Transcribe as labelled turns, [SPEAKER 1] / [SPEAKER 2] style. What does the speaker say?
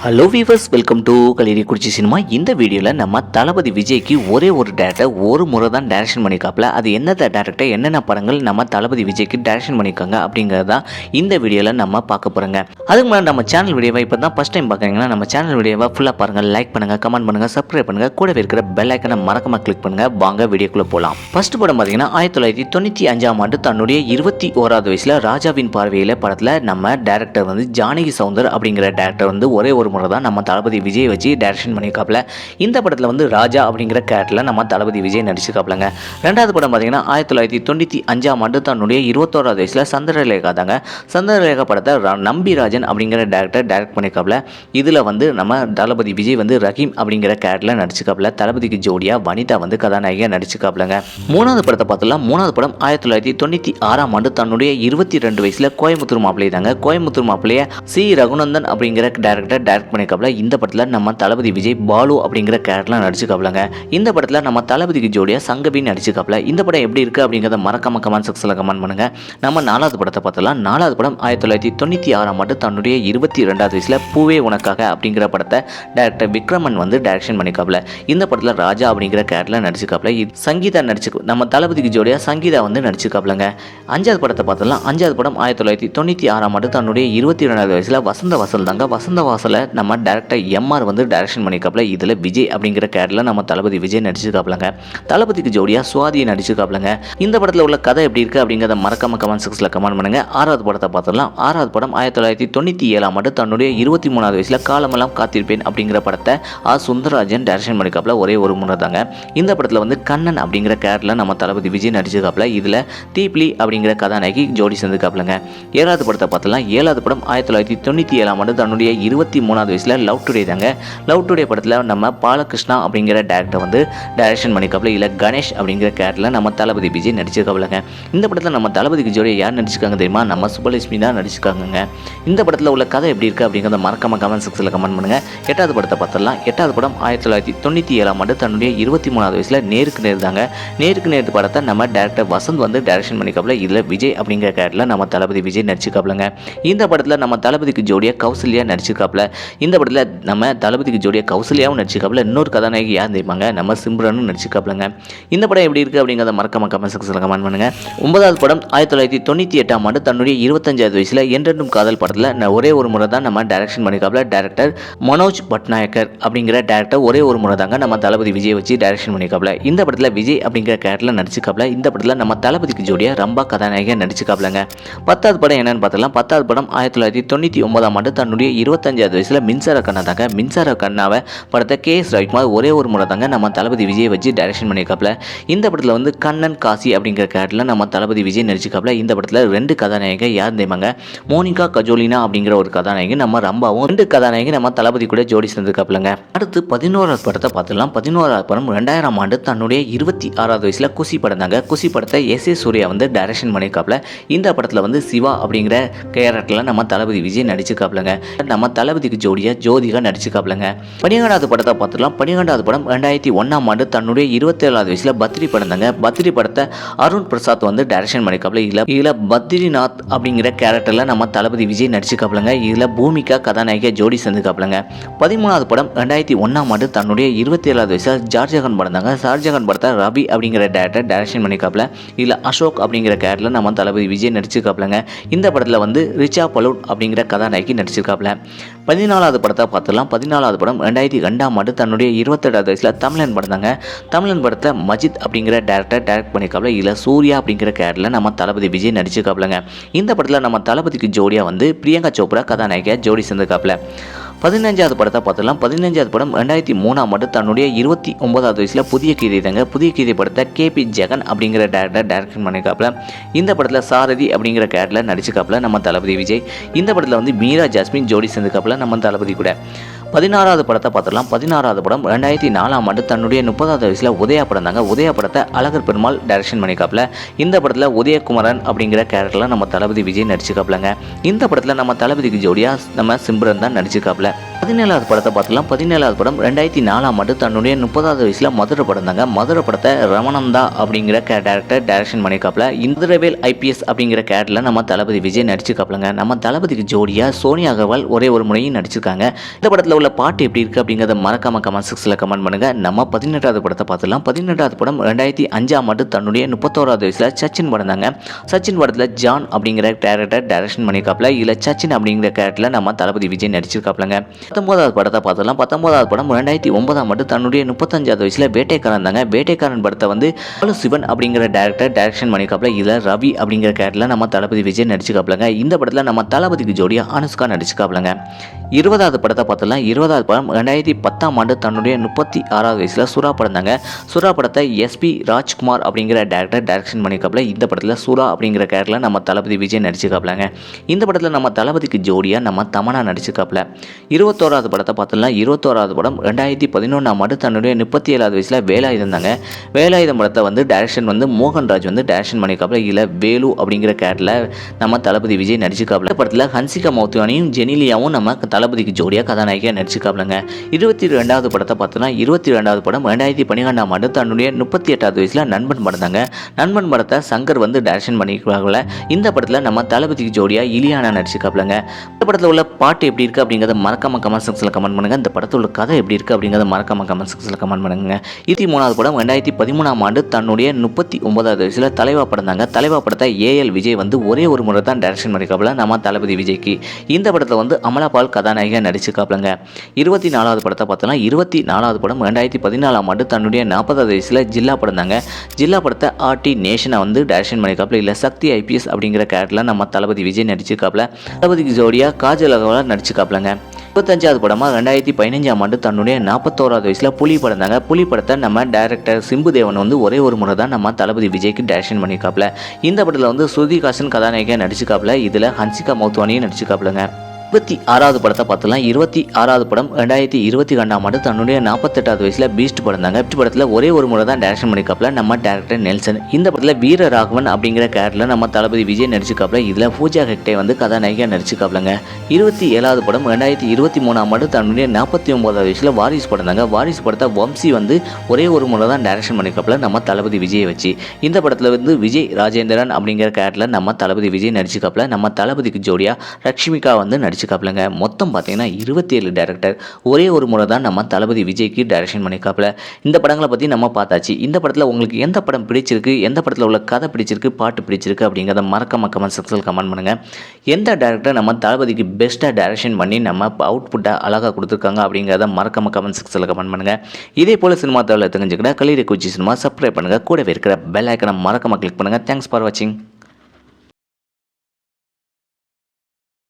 [SPEAKER 1] Hello viewers, welcome to Kalirikkurichi Cinema. இந்த வீடியோவில் நம்ம தளபதி விஜய்க்கு ஒரே ஒரு டேரக்டர் ஒரு முறை தான் டைரக்ஷன் பண்ணிக்காப்புல. அது என்னத்த டேரக்டர், என்னென்ன படங்கள் நம்ம தளபதி விஜய்க்கு டைரக்ஷன் பண்ணியிருக்காங்க அப்படிங்கிறது தான் இந்த வீடியோவில் நம்ம பார்க்க போகிறோங்க. அதுக்கு முன்னாடி நம்ம சேனல் வீடியோவை இப்போ தான் ஃபஸ்ட் டைம் பார்க்குறீங்கன்னா நம்ம சேனல் வீடியோவை ஃபுல்லாக பாருங்கள், லைக் பண்ணுங்கள், கமெண்ட் பண்ணுங்கள், சப்ஸ்கிரைப் பண்ணுங்கள், கூடவே இருக்கிற பெல் ஐக்கனை மறக்காம கிளிக் பண்ணுங்கள். வாங்க வீடியோக்குள்ளே போகலாம். ஃபர்ஸ்ட் படம் பார்த்தீங்கன்னா 1995 தன்னுடைய 21வது வயசில் ராஜாவின் பார்வையில் படத்தில் நம்ம டேரக்டர் வந்து ஜானகி சவுந்தர் அப்படிங்கிற டேரக்டர் வந்து ஒரே ஒரு முறை தான் நம்ம தளபதி விஜய் வச்சு டைரக்ஷன் பண்ணியிருக்காப்புல. இந்த படத்தில் வந்து ராஜா அப்படிங்கிற கேரக்டரில் நம்ம தளபதி விஜய் நடிச்சிருக்காப்புலங்க. ரெண்டாவது படம் பார்த்தீங்கன்னா 1995 தன்னுடைய 21வது வயசில் சந்திரலேகா தாங்க. சந்திரலேகா படத்தை நம்பிராஜன் அப்படிங்கிற டேரக்டர் டைரக்ட் பண்ணியிருக்காப்புல. இதில் வந்து நம்ம தளபதி விஜய் வந்து ரஹீம் அப்படிங்கிற கேரக்டரில் நடிச்சிருக்காப்புல. தளபதிக்கு ஜோடியாக வனிதா வந்து கதாநாயகியாக நடிச்சிருக்காப்புலங்க. மூணாவது படத்தை பார்த்தலாம். மூணாவது படம் 1996 தன்னுடைய 22 வயசில் கோயம்புத்தூர் மாப்பிள்ளை தாங்க. கோயம்புத்தூர் மாப்பிள்ளையை சி ரகுநந்தன் அப்படிங்கிற டேரக்டர் டைரக்ட் பண்ணியிருக்காப்புல. இந்த படத்தில் நம்ம தளபதி விஜய் பாலு அப்படிங்கிற கேரக்டரில் நடிச்சிருக்காப்புலங்க. இந்த படத்தில் நம்ம தளபதிக்கு ஜோடியாக சங்கவி நடிச்சிருக்காப்புல. இந்த படம் எப்படி இருக்குது அப்படிங்கிறத மறக்காம கமெண்ட் செக்ஷனில் கமெண்ட் பண்ணுங்கள். நம்ம நாலாவது படத்தை பார்த்தலாம். நாலாவது படம் 1996 தன்னுடைய 22வது வயசில் பூவே உனக்காக அப்படிங்கிற படத்தை டைரக்டர் விக்ரமன் வந்து டைரக்ஷன் பண்ணியிருக்காப்புல. இந்த படத்தில் ராஜா அப்படிங்கிற கேரக்டரில் நடிச்சிருக்காப்புல. சங்கீதா நம்ம தளபதிக்கு ஜோடியாக சங்கீதா வந்து நடிச்சிருக்காப்புலங்க. அஞ்சாவது படத்தை பார்த்தலாம். அஞ்சாவது படம் 1996 தன்னுடைய 22வது வயசில் வசந்த வாசல் தாங்க. வசந்த வாசலை நம்ம டேரக்டர் எம்ஆர் வந்து டைரக்ஷன் பண்ணியிருக்காப்புல. இதில் விஜய் அப்படிங்கிற கேரக்டரில் நம்ம தளபதி விஜய் நடிச்சிருக்காப்புலங்க. தளபதிக்கு ஜோடியாக சுவாதியை நடிச்சிருக்காப்புலங்க. இந்த படத்தில் உள்ள கதை எப்படி இருக்குது அப்படிங்கிறத மறக்காம கமெண்ட் செக்ஷனில் கமெண்ட் பண்ணுங்க. ஆறாவது படத்தை பார்த்தலாம். ஆறாவது படம் 1997 தன்னுடைய 23வது வயசில் காலமெல்லாம் காத்திருப்பேன் அப்படிங்கிற படத்தை சுந்தரராஜன் டைரக்ஷன் பண்ணியிருக்காப்புல. ஒரே ஒரு முறை தாங்க. இந்த படத்தில் வந்து கண்ணன் அப்படிங்கிற கேரக்டரில் நம்ம தளபதி விஜய் நடிச்சிருக்காப்புல. இதில் தீப்லி அப்படிங்கிற கதாநாயகி ஜோடி சேர்ந்துக்காப்புலங்க. ஏழாவது படத்தை பார்த்தலாம். ஏழாவது படம் 1997 தன்னுடைய 23வது வயசில் லவ் டுடே தாங்க. லவ் டுடே படத்தில் நம்ம பாலகிருஷ்ணா அப்படிங்கிற டேரக்டர் வந்து டைரக்ஷன் பண்ணியிருக்காப்புல. இல்லை கணேஷ் அப்படிங்கிற கேரக்டரில் நம்ம தளபதி விஜய் நடிச்சிருக்காப்புலங்க. இந்த படத்தில் நம்ம தளபதிக்கு ஜோடியாக யார் நடிச்சிருக்காங்க தெரியுமா? நம்ம சுபலட்சுமி தான் நடிச்சிருக்காங்க. இந்த படத்தில் உள்ள கதை எப்படி இருக்குது அப்படிங்கிறத மறக்காம கமெண்ட் செக்ஷனில் கமெண்ட் பண்ணுங்கள். எட்டாவது படத்தை பார்த்தலாம். எட்டாவது படம் 1997 தன்னுடைய 23வது வயசில் நேருக்கு நேர் தாங்க. நேருக்கு நேர் படத்தை நம்ம டேரக்டர் வசந்த் வந்து டைரக்ஷன் பண்ணியிருக்காப்புல. இதில் விஜய் அப்படிங்கிற கேரக்டரில் நம்ம தளபதி விஜய் நடிச்சிருக்காப்புலங்க. இந்த படத்தில் நம்ம தளபதிக்கு ஜோடியாக கௌசல்யா நடிச்சிருக்காப்புல. இந்த படத்தில் நம்ம தளபதிக்கு ஜோடியாக கௌசல்யாவும் நடிச்சிருக்காப்புல. இன்னொரு கதாநாயகி யார் தெரியுமாங்க? நம்ம சிம்ரனும் நடிச்சிருக்காப்புலங்க. இந்த படம் எப்படி இருக்குது அப்படிங்கிறத மறக்காம கமெண்ட் செக்ஷனில் கமெண்ட் பண்ணுங்கள். ஒன்பதாவது படம் 1998 தன்னுடைய 25வது வயசில் என்றென்றும் காதல் படத்தில் ஒரே ஒரு முறை தான் நம்ம டைரக்ஷன் பண்ணியிருக்காப்புல. டேரக்டர் மனோஜ் பட்நாயக்கர் அப்படிங்கிற டேரக்டர் ஒரே ஒரு முறை தாங்க நம்ம தளபதி விஜய் வச்சு டைரக்ஷன் பண்ணியிருக்காப்புல. இந்த படத்தில் விஜய் அப்படிங்கிற கேரக்டரில் நடிச்சிருக்காப்புல. இந்த படத்தில் நம்ம தளபதிக்கு ஜோடியாக ரம்பா கதாநாயகியாக நடிச்சிருக்காப்புலங்க. பத்தாவது படம் என்னன்னு பார்த்தலாம். பத்தாவது படம் 1999 தன்னுடைய 25வது வயசில் மின்சார கண்ணா தாங்க. மின்சார கண்ணாவை படத்தை KS ரவிக்குமார் ஒரே ஒரு முறை தாங்க நம்ம தளபதி விஜய் வச்சு டைரக்ஷன் பண்ணியிருக்காப்புல. இந்த படத்தில் வந்து கண்ணன் காசி அப்படிங்கிற கேரக்டரில் நம்ம தளபதி விஜய் நடிச்சிருக்காப்புல. இந்த படத்தில் 2 கதாநாயகி யார் தெரியுமாங்க? மோனிகா கஜோலினா அப்படிங்கிற ஒரு கதாநாயகி, நம்ம ரம்பாவும் 2 கதாநாயகி நம்ம தளபதி கூட ஜோடி சேர்ந்துருக்காப்புலங்க. அடுத்து 11வது படத்தை பார்த்துலாம். 11வது படம் 2000 தன்னுடைய 26வது வயசில் குசி படம் தாங்க. குசி படத்தை S.A. சூர்யா வந்து டைரக்ஷன் பண்ணியிருக்காப்புல. இந்த படத்தில் வந்து சிவா அப்படிங்கிற கேரக்டரில் நம்ம தளபதி விஜய் நடிச்சிருக்காப்புலங்க. நம்ம தளபதிக்கு ஜோடியாக ஜோதிகா நடிச்சிருக்காப்புலங்க. 12வது படத்தை பார்த்துலாம். 12வது படம் 2001 தன்னுடைய 27வது வயசில் பத்ரி படம் தாங்க. பத்ரி படத்தை அருண் பிரசாத் வந்து டைரக்ஷன் பண்ணியிருக்காப்புல. இதில் பத்ரிநாத் அப்படிங்கிற கேரக்டரில் நம்ம தளபதி விஜய் நடிச்சிருக்காப்புலங்க. இதில் பூமிகா கதாநாயகியா ஜோடி சேர்ந்துக்காப்புலங்க. 13வது படம் 2001 தன்னுடைய 27வது வயசில் ஷாஜகான் படம் தாங்க. ஷாஜகான் படத்தை ரவி அப்படிங்கிற டேரக்டர் டைரக்ஷன் பண்ணியிருக்காப்புல. இதில் அசோக் அப்படிங்கிற கேரக்டரில் நம்ம தளபதி விஜய் நடிச்சிருக்காப்புலங்க. இந்த படத்தில் வந்து ரிச்சா பலூன் அப்படிங்கிற கதாநாயகி நடிச்சிருக்காப்புல. 14வது படத்தை பார்த்துலாம். 14வது படம் 2002 தன்னுடைய 28வது வயசில் தமிழன் படம் தாங்க. தமிழன் படத்தை மஜித் அப்படிங்கிற டேரக்டர் டைரக்ட் பண்ணியிருக்காப்புல. இதில் சூர்யா அப்படிங்கிற கேரக்டரில் நம்ம தளபதி விஜய் நடிச்சிருக்காப்புலங்க. இந்த படத்தில் நம்ம தளபதிக்கு ஜோடியாக வந்து பிரியங்கா சோப்ரா கதாநாயகியாக ஜோடி சேர்ந்திருக்காப்புல. 15வது படத்தை பார்த்துலாம். 15வது படம் 2003 தன்னுடைய 29வது வயசில் புதிய கீதை தாங்க. புதிய கீதை படத்தை KP ஜெகன் அப்படிங்கிற டேரக்டர் டைரக்ஷன் பண்ணியிருக்காப்புல. இந்த படத்தில் சாரதி அப்படிங்கிற கேரக்டரில் நடிச்சிருக்காப்புல நம்ம தளபதி விஜய். இந்த படத்தில் வந்து மீரா ஜாஸ்மின் ஜோடி சேர்ந்துக்காப்புல நம்ம தளபதி கூட. 16வது படத்தை பார்த்துடலாம். 16வது படம் 2004 தன்னுடைய 30வது வயசில் உதயா படம் தாங்க. உதயா படத்தை அழகர் பெருமாள் டைரக்ஷன் பண்ணியிருக்காப்புல. இந்த படத்தில் உதயகுமரன் அப்படிங்கிற கேரக்டரில் நம்ம தளபதி விஜய் நடிச்சிருக்காப்புலங்க. இந்த படத்தில் நம்ம தளபதிக்கு ஜோடியாக நம்ம சிம்ரன் தான் நடிச்சிருக்காப்புல. 17வது படத்தை பார்த்துலாம். 17வது படம் 2004ஆம் ஆண்டு தன்னுடைய 30வது வயசில் மதுரை படம் தாங்க. மதுரை படத்தை ரமணந்தா அப்படிங்கிற டேரக்டர் டைரக்ஷன் பண்ணிக்காப்புல. இந்திரவேல் IPS அப்படிங்கிற கேரக்டரில் நம்ம தளபதி விஜய் நடிச்சுக்காப்புலங்க. நம்ம தளபதிக்கு ஜோடியாக சோனியா அகர்வால் ஒரே ஒரு முறையும் நடிச்சிருக்காங்க. இந்த படத்தில் உள்ள பாட்டு எப்படி இருக்குது அப்படிங்கிறத மறக்காம கமெண்ட் செக்ஷனில் கமெண்ட் பண்ணுங்கள். நம்ம 18வது படத்தை பார்த்துலாம். 18வது படம் 2005ஆம் ஆண்டு தன்னுடைய 31வது வயசில் சச்சின் படம் தாங்க. சச்சின் படத்தில் ஜான் அப்படிங்கிற டேரக்டர் டைரக்ஷன் பண்ணிக்காப்புல. இல்லை சச்சின் அப்படிங்கிற கேரக்டரில் நம்ம தளபதி விஜய் நடிச்சிருக்காப்புலங்க. 19வது படத்தை பார்த்தலாம். 19வது படம் 2009ஆம் ஆண்டு தன்னுடைய 35வது வயசில் வேட்டைக்காரன் தாங்க. வேட்டைக்காரன் படத்தை வந்து சிவன் அப்படிங்கிற டேரக்டர் டைரக்ஷன் பண்ணிக்காப்புல. இதில் ரவி அப்படிங்கிற கேரக்டரில் நம்ம தளபதி விஜய் நடிச்சுக்காப்புலங்க. இந்த படத்தில் நம்ம தளபதிக்கு ஜோடியாக அனுஷ்கா நடிச்சுக்காப்புலங்க. 20வது படத்தை பார்த்தலாம். 20வது படம் 2010ஆம் ஆண்டு தன்னுடைய 36வது வயசில் சுறா படம் தாங்க. சுறா படத்தை SP ராஜ்குமார் அப்படிங்கிற டேரக்டர் டைரக்ஷன் பண்ணிக்காப்புல. இந்த படத்தில் சுறா அப்படிங்கிற கேரக்டரில் நம்ம தளபதி விஜய் நடிச்சுக்காப்புலங்க. இந்த படத்தில் நம்ம தளபதிக்கு ஜோடியாக நம்ம தமனா நடிச்சுக்காப்புல. 21வது படத்தை பார்த்தலாம். 21வது படம் 2011ஆம் ஆண்டு தன்னுடைய 37வது வயசில் வேலாயுதம் தாங்க. வேலாயுதம் படத்தை வந்து டைரக்ஷன் வந்து மோகன்ராஜ் வந்து டைரக்ஷன் பண்ணிக்காப்புல. இல்லை வேலு அப்படிங்கிற கேரக்டரில் நம்ம தளபதி விஜய் நடிச்சுக்காப்புல. இந்த படத்தில் ஹன்சிகா மௌத்வானியும் ஜெனிலியாவும் நம்ம தளபதிக்கு ஜோடியாக கதாநாயகியாக நடிச்சுக்காப்புலங்க. 22வது படத்தை பார்த்தோன்னா 22வது படம் 2012ஆம் ஆண்டு தன்னுடைய 38வது வயசில் நண்பன் படம் தாங்க. நண்பன் படத்தை சங்கர் வந்து டைரக்ஷன் பண்ணிக்காப்புல. இந்த படத்தில் நம்ம தளபதிக்கு ஜோடியாக இலியானா நடிச்சுக்காப்புலங்க. இந்த படத்தில் உள்ள பாட்டு எப்படி இருக்குது அப்படிங்கிறத மறக்காம கமெண்ட் செக்ஷனில் கமெண்ட் பண்ணுங்கள். இந்த படத்தோட கதை எப்படி இருக்குது அப்படிங்கிறத மறக்காம கமெண்ட் செக்ஷனில் கமெண்ட் பண்ணுங்க. 23வது படம் 2013ஆம் ஆண்டு தன்னுடைய 39வது வயசில் தலைவா படம் தாங்க. தலைவா படத்தை AL விஜய் வந்து ஒரே ஒரு முறை தான் டைரக்ஷன் பண்ணிக்காப்புல நம்ம தளபதி விஜய்க்கு. இந்த படத்தில் வந்து அமலா பால் கதாநாயகியாக நடிச்சுக்காப்புலங்க. 24வது படத்தை பார்த்தோன்னா 24வது படம் 2014ஆம் ஆண்டு தன்னுடைய 40வது வயசில் ஜில்லா படம் தாங்க. ஜில்லா படத்தை RT நேஷனை வந்து டைரக்ஷன் பண்ணிக்காப்புல. இல்லை சக்தி IPS அப்படிங்கிற கேரக்டரில் நம்ம தளபதி விஜய் நடிச்சுக்காப்புல. தளபதிக்கு ஜோடியாக காஜல் அகர்வால் நடிச்சுக்காப்புலங்க. 25வது படமாக 2015ஆம் ஆண்டு தன்னுடைய 41வது வயசில் புலி படம் தாங்க. புலி படத்தை நம்ம டைரக்டர் சிம்புதேவன் வந்து ஒரே ஒரு முறை தான் நம்ம தளபதி விஜய்க்கு டைரக்ஷன் பண்ணிக்காப்புல. இந்த படத்தில் வந்து ஸ்ருதிஹாசன் கதாநாயகியாக நடிச்சுக்காப்புல. இதில் ஹன்சிகா மௌத்வானியும் நடிச்சுக்காப்புலங்க. 26வது படத்தை பார்த்தலாம். 26வது படம் 2022ஆம் ஆண்டு தன்னுடைய 48வது வயசில் பீஸ்ட் படம் தாங்க. பீஸ்ட் படத்தில் ஒரே ஒரு முறை தான் டைரக்ஷன் பண்ணிக்காப்புல நம்ம டேரக்டர் நெல்சன். இந்த படத்தில் வீர ராகவன் அப்படிங்கிற கேரக்டரில் நம்ம தளபதி விஜய் நடிச்சுக்காப்புல. இதில் பூஜா ஹெக்டே வந்து கதாநாயகியாக நடிச்சுக்காப்புலங்க. 27வது படம் 2023ஆம் ஆண்டு தன்னுடைய 49வது வயசில் வாரிசு படம் தாங்க. வாரிசு படத்தை வம்சி வந்து ஒரே ஒரு முறை தான் டைரக்ஷன் பண்ணிக்காப்புல நம்ம தளபதி விஜயை வச்சு. இந்த படத்தில் வந்து விஜய் ராஜேந்திரன் அப்படிங்கிற கேரக்டரில் நம்ம தளபதி விஜய் நடிச்சுக்காப்புல. நம்ம தளபதிக்கு ஜோடியாக ரஷ்மிகா வந்து நடிச்சுக்காப்புலங்க. மொத்தம் பார்த்தீங்கன்னா 27 டேரக்டர் ஒரே ஒரு முறை தான் நம்ம தளபதி விஜய்க்கு டைரக்ஷன் பண்ணிக்காப்புல. இந்த படங்களை பற்றி நம்ம பார்த்தாச்சு. இந்த படத்தில் உங்களுக்கு எந்த படம் பிடிச்சிருக்கு, எந்த படத்தில் உள்ள கதை பிடிச்சிருக்கு, பாட்டு பிடிச்சிருக்கு அப்படிங்கிறத மறக்காம கமெண்ட் செக்ஷனில் கமெண்ட் பண்ணுங்கள். எந்த டேரக்டர் நம்ம தளபதிக்கு பெஸ்ட்டாக டைரக்ஷன் பண்ணி நம்ம அவுட்புட்டாக அழகாக கொடுத்துருக்காங்க அப்படிங்கிறத மறக்காம கமெண்ட் செக்ஷனில் கமெண்ட் பண்ணுங்கள். இதே போல் சினிமா தகவலை தெரிஞ்சுக்கிட்ட கலிரி குச்சி சினிமா சப்ஸ்கிரைப் பண்ணுங்கள். கூடவே இருக்கிற பெல் ஐக்கனை மறக்காம கிளிக் பண்ணுங்கள். தேங்க்ஸ் ஃபார் வாட்சிங்.